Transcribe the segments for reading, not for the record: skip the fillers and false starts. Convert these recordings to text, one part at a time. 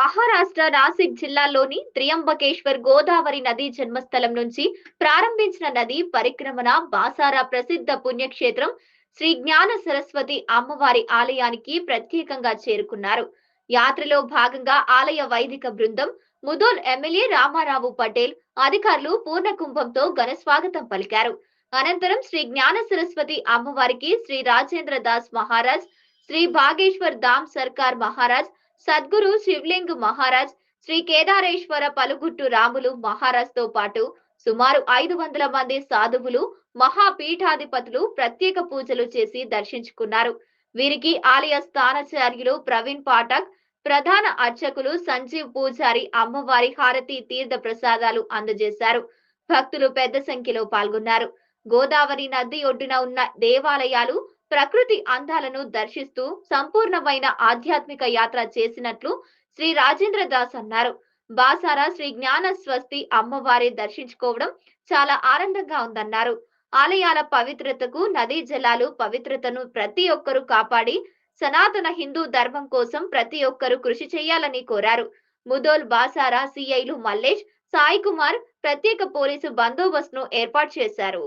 మహారాష్ట్ర నాసిక్ జిల్లాలోని త్రియంబకేశ్వర్ గోదావరి నది జన్మస్థలం నుంచి ప్రారంభించిన నది పరిక్రమణ బాసారా ప్రసిద్ధ పుణ్యక్షేత్రం శ్రీ జ్ఞాన సరస్వతి అమ్మవారి ఆలయానికి ప్రత్యేకంగా చేరుకున్నారు. యాత్రలో భాగంగా ఆలయ వైదిక బృందం, ముదోల్ ఎమ్మెల్యే రామారావు పటేల్ అధికారులు పూర్ణ కుంభంతో ఘన స్వాగతం పలికారు. అనంతరం శ్రీ జ్ఞాన సరస్వతి అమ్మవారికి శ్రీ రాజేంద్ర దాస్ మహారాజ్, శ్రీ భాగేశ్వర్ దామ్ సర్కార్ మహారాజ్, సద్గురు శివలింగ్ మహారాజ్, శ్రీ కేదారేశ్వర పలుగుట్టు రాములు మహారాజ్ తో పాటు సుమారు 500 మంది సాధువులు, మహాపీఠాధిపతులు ప్రత్యేక పూజలు చేసి దర్శించుకున్నారు. వీరికి ఆలయ స్థానాచార్యులు ప్రవీణ్ పాఠక్, ప్రధాన అర్చకులు సంజీవ్ పూజారి అమ్మవారి హారతి తీర్థ ప్రసాదాలు అందజేశారు. భక్తులు పెద్ద సంఖ్యలో పాల్గొన్నారు. గోదావరి నది ఒడ్డున ఉన్న దేవాలయాలు, ప్రకృతి అందాలను దర్శిస్తూ సంపూర్ణమైన ఆధ్యాత్మిక యాత్ర చేసినట్లు శ్రీ రాజేంద్ర దాస్ అన్నారు. బాసారా శ్రీ జ్ఞాన స్వస్తి అమ్మవారి దర్శించుకోవడం చాలా ఆనందంగా ఉందన్నారు. ఆలయాల పవిత్రతకు, నదీ జలాలు పవిత్రతను ప్రతి ఒక్కరూ కాపాడి సనాతన హిందూ ధర్మం కోసం ప్రతి ఒక్కరూ కృషి చేయాలని కోరారు. ముదోల్ బాసారా సిఐలు మల్లేష్, సాయి కుమార్ ప్రత్యేక పోలీసు బందోబస్తును ఏర్పాటు చేశారు.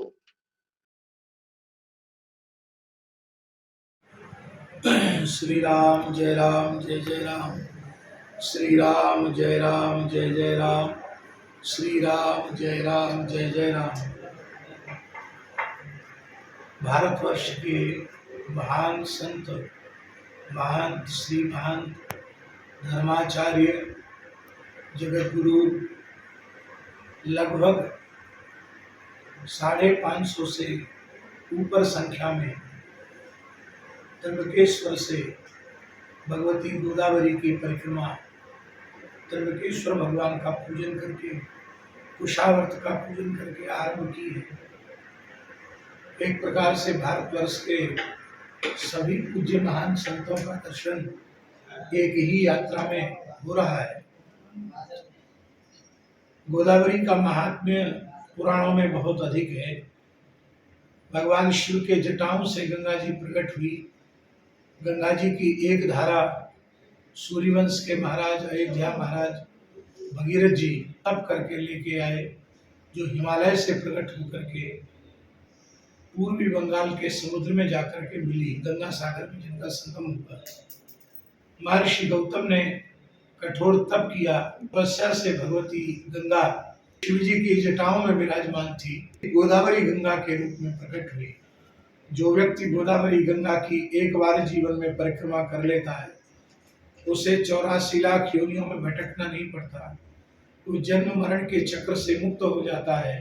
श्री राम जय जय राम, श्री राम जय जय राम, श्री राम जय जय राम। भारतवर्ष के महान संत, महान श्री महान धर्माचार्य, जगत गुरु लगभग 550 से ऊपर संख्या में त्र्यंबकेश्वर से भगवती गोदावरी की परिक्रमा, त्र्यंबकेश्वर भगवान का पूजन करके, कुशावर्त का पूजन करके आरंभ की है। एक प्रकार से भारतवर्ष के सभी पूज्य महान संतों का दर्शन एक ही यात्रा में हो रहा है। गोदावरी का महात्म्य पुराणों में बहुत अधिक है। भगवान शिव के जटाओं से गंगा जी प्रकट हुई। गंगा जी की एक धारा सूर्यवंश के महाराज अयोध्या महाराज भगीरथ जी तप करके लेके आए, जो हिमालय से प्रकट होकर के पूर्वी बंगाल के समुद्र में जाकर के मिली, गंगा सागर में जिनका संगम हुआ। महर्षि गौतम ने कठोर तप किया, तपस्या से भगवती गंगा शिव जी की जटाओं में विराजमान थी, गोदावरी गंगा के रूप में प्रकट हुई। जो व्यक्ति गोदावरी गंगा की एक बार जीवन में परिक्रमा कर लेता है, उसे 84 लाख योनियों में भटकना नहीं पड़ता, वो जन्म मरण के चक्र से मुक्त हो जाता है।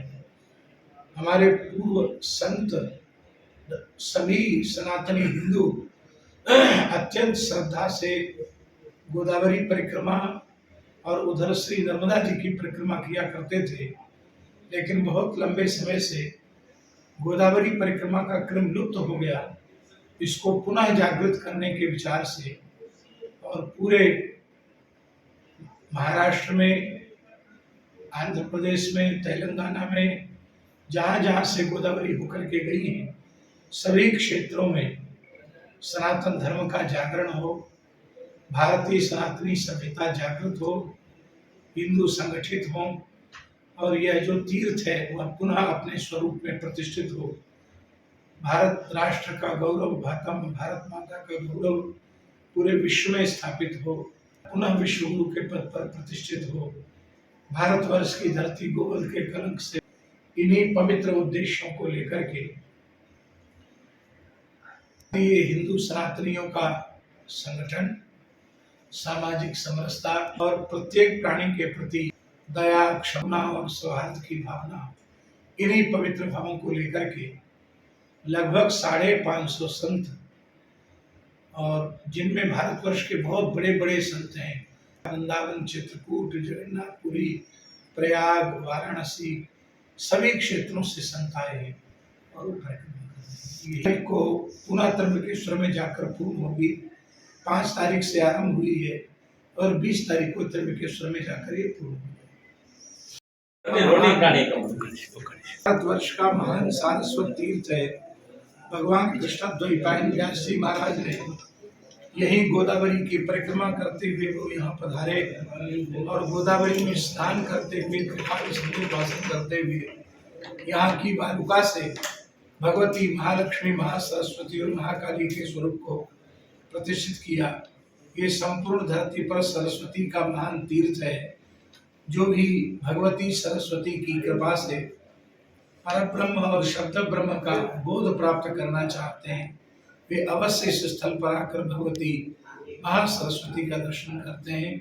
हमारे पूर्व संत, सभी सनातनी हिंदू अत्यंत श्रद्धा से गोदावरी परिक्रमा और उधर श्री नर्मदा जी की परिक्रमा किया करते थे, लेकिन बहुत लंबे समय से गोदावरी परिक्रमा का क्रम लुप्त हो गया। इसको पुनः जागृत करने के विचार से और पूरे महाराष्ट्र में, आंध्र प्रदेश में, तेलंगाना में, जहाँ जहाँ से गोदावरी होकर के गई है, सभी क्षेत्रों में सनातन धर्म का जागरण हो, भारतीय सनातनी सभ्यता जागृत हो, हिंदू संगठित हो और यह जो तीर्थ है वह पुनः अपने स्वरूप में प्रतिष्ठित हो। भारत राष्ट्र का गौरव, भारत माता का गौरव पूरे विश्व में स्थापित हो, पुनः विश्व गुरु के पद पर प्रतिष्ठित हो। भारतवर्ष की धरती गोवध के कलंक से इन्हीं पवित्र उद्देश्यों को लेकर के ये हिंदू सनातनियों का संगठन सामाजिक समरसता और प्रत्येक प्राणी के प्रति दया, क्षमा और सौहार्द की भावना, इन्हीं पवित्र भावों को लेकर के लगभग 550 संत, और जिनमें भारतवर्ष के बहुत बड़े बड़े संत हैं, वृंदावन, चित्रकूट, जगन्नाथपुरी, प्रयाग, वाराणसी, सभी क्षेत्रों से संत आए हैं और ये को पुनः त्र्यंबकेश्वर में जाकर पूर्ण होगी। 5 तारीख से आरंभ हुई है और 20 तारीख को त्र्यंबकेश्वर में जाकर ये पूर्ण होगी। भारतवर्ष का महान सारस्वत तीर्थ है। भगवान कृष्ण द्वैपायन व्यास जी महाराज ने यही गोदावरी की परिक्रमा करते हुए वो यहाँ पधारे और गोदावरी में स्नान करते हुए कृपा भाषण करते हुए यहाँ की बालुका से भगवती महालक्ष्मी महासरस्वती और महाकाली के स्वरूप को प्रतिष्ठित किया। ये संपूर्ण धरती पर सरस्वती का महान तीर्थ है। जो भी भगवती सरस्वती की कृपा से परब्रह्म और शब्द ब्रह्म का बोध प्राप्त करना चाहते हैं वे अवश्य इस स्थल पर आकर भगवती महासरस्वती का दर्शन करते हैं।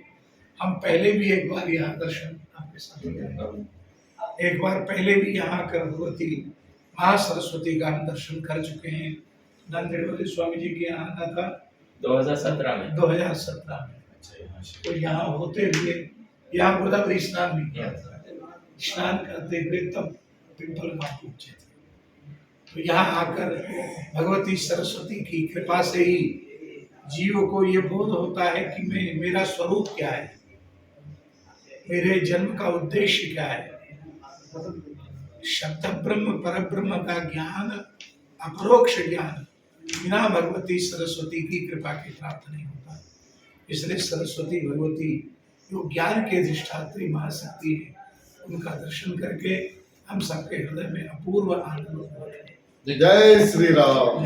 हम पहले भी एक बार यहाँ दर्शन आपके साथ करेंगे। एक बार पहले भी यहाँ आकर भगवती महासरस्वती का हम दर्शन कर चुके हैं। नंदेड़ स्वामी जी के यहाँ आना था 2017 में। तो यहाँ होते हुए यहाँ गोदावरी स्नान भी किया था। स्नान करते हुए तब पिंपल माँ पूछे थे। तो यहाँ आकर भगवती सरस्वती की कृपा से ही जीव को ये बोध होता है कि मेरा स्वरूप क्या है, मेरे जन्म का उद्देश्य क्या है। शब्द ब्रह्म पर ब्रह्म का ज्ञान, अपरोक्ष ज्ञान बिना भगवती सरस्वती की कृपा के प्राप्त नहीं होता। इसलिए सरस्वती भगवती जो ज्ञान के अधिष्ठात्री महाशक्ति है, उनका दर्शन करके हम सबके हृदय में अपूर्व आनंद होता है। जय श्री राम।